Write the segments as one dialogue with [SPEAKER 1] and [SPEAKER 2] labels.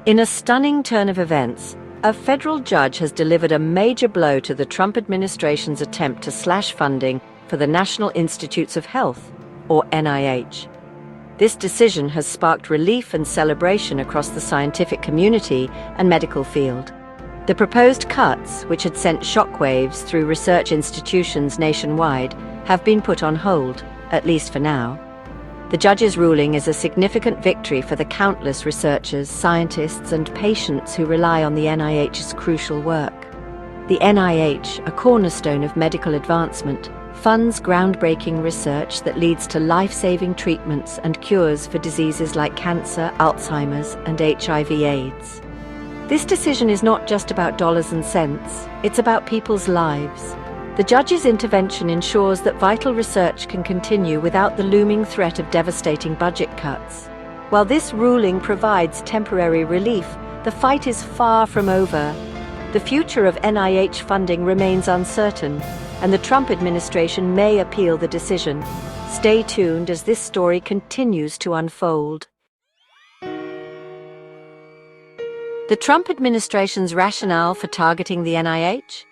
[SPEAKER 1] In a stunning turn of events, a federal judge has delivered a major blow to the Trump administration's attempt to slash funding for the National Institutes of Health, or NIH. This decision has sparked relief and celebration across the scientific community and medical field. The proposed cuts, which had sent shockwaves through research institutions nationwide, have been put on hold, at least for now. The judge's ruling is a significant victory for the countless researchers, scientists, and patients who rely on the NIH's crucial work. The NIH, a cornerstone of medical advancement, funds groundbreaking research that leads to life-saving treatments and cures for diseases like cancer, Alzheimer's, and HIV/AIDS. This decision is not just about dollars and cents, it's about people's lives. The judge's intervention ensures that vital research can continue without the looming threat of devastating budget cuts. While this ruling provides temporary relief, the fight is far from over. The future of NIH funding remains uncertain, and the Trump administration may appeal the decision. Stay tuned as this story continues to unfold. The Trump administration's rationale for targeting the NIH?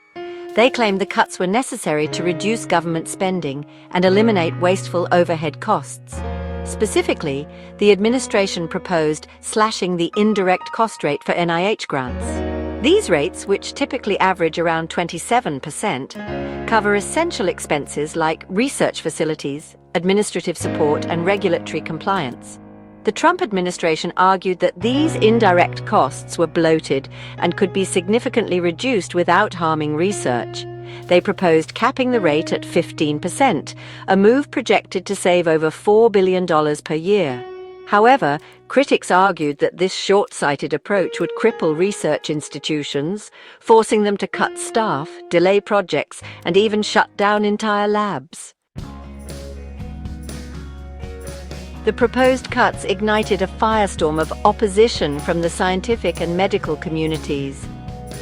[SPEAKER 1] They claimed the cuts were necessary to reduce government spending and eliminate wasteful overhead costs. Specifically, the administration proposed slashing the indirect cost rate for NIH grants. These rates, which typically average around 27%, cover essential expenses like research facilities, administrative support, and regulatory compliance. The Trump administration argued that these indirect costs were bloated and could be significantly reduced without harming research. They proposed capping the rate at 15%, a move projected to save over $4 billion per year. However, critics argued that this short-sighted approach would cripple research institutions, forcing them to cut staff, delay projects, and even shut down entire labs. The proposed cuts ignited a firestorm of opposition from the scientific and medical communities.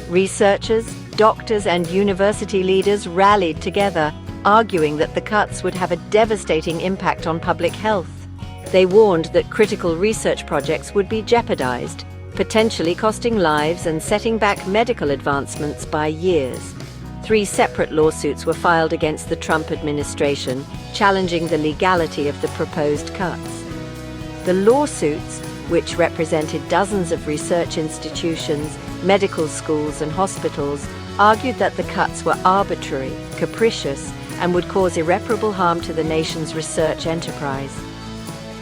[SPEAKER 1] Researchers, doctors, and university leaders rallied together, arguing that the cuts would have a devastating impact on public health. They warned that critical research projects would be jeopardized, potentially costing lives and setting back medical advancements by years. 3 separate lawsuits were filed against the Trump administration, challenging the legality of the proposed cuts. The lawsuits, which represented dozens of research institutions, medical schools, and hospitals, argued that the cuts were arbitrary, capricious, and would cause irreparable harm to the nation's research enterprise.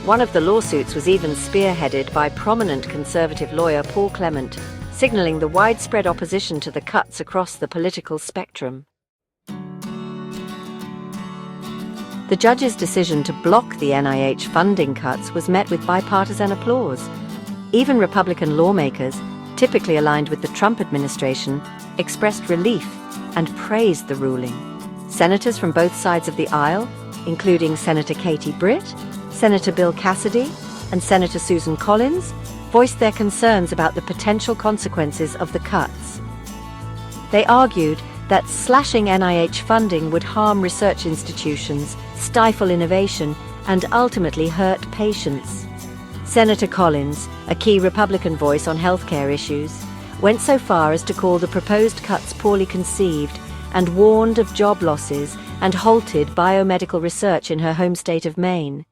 [SPEAKER 1] One of the lawsuits was even spearheaded by prominent conservative lawyer Paul Clement, signaling the widespread opposition to the cuts across the political spectrum. The judge's decision to block the NIH funding cuts was met with bipartisan applause. Even Republican lawmakers, typically aligned with the Trump administration, expressed relief and praised the ruling. Senators from both sides of the aisle, including Senator Katie Britt, Senator Bill Cassidy, and Senator Susan Collins, voiced their concerns about the potential consequences of the cuts. They argued that slashing NIH funding would harm research institutions, stifle innovation, and ultimately hurt patients. Senator Collins, a key Republican voice on healthcare issues, went so far as to call the proposed cuts poorly conceived and warned of job losses and halted biomedical research in her home state of Maine.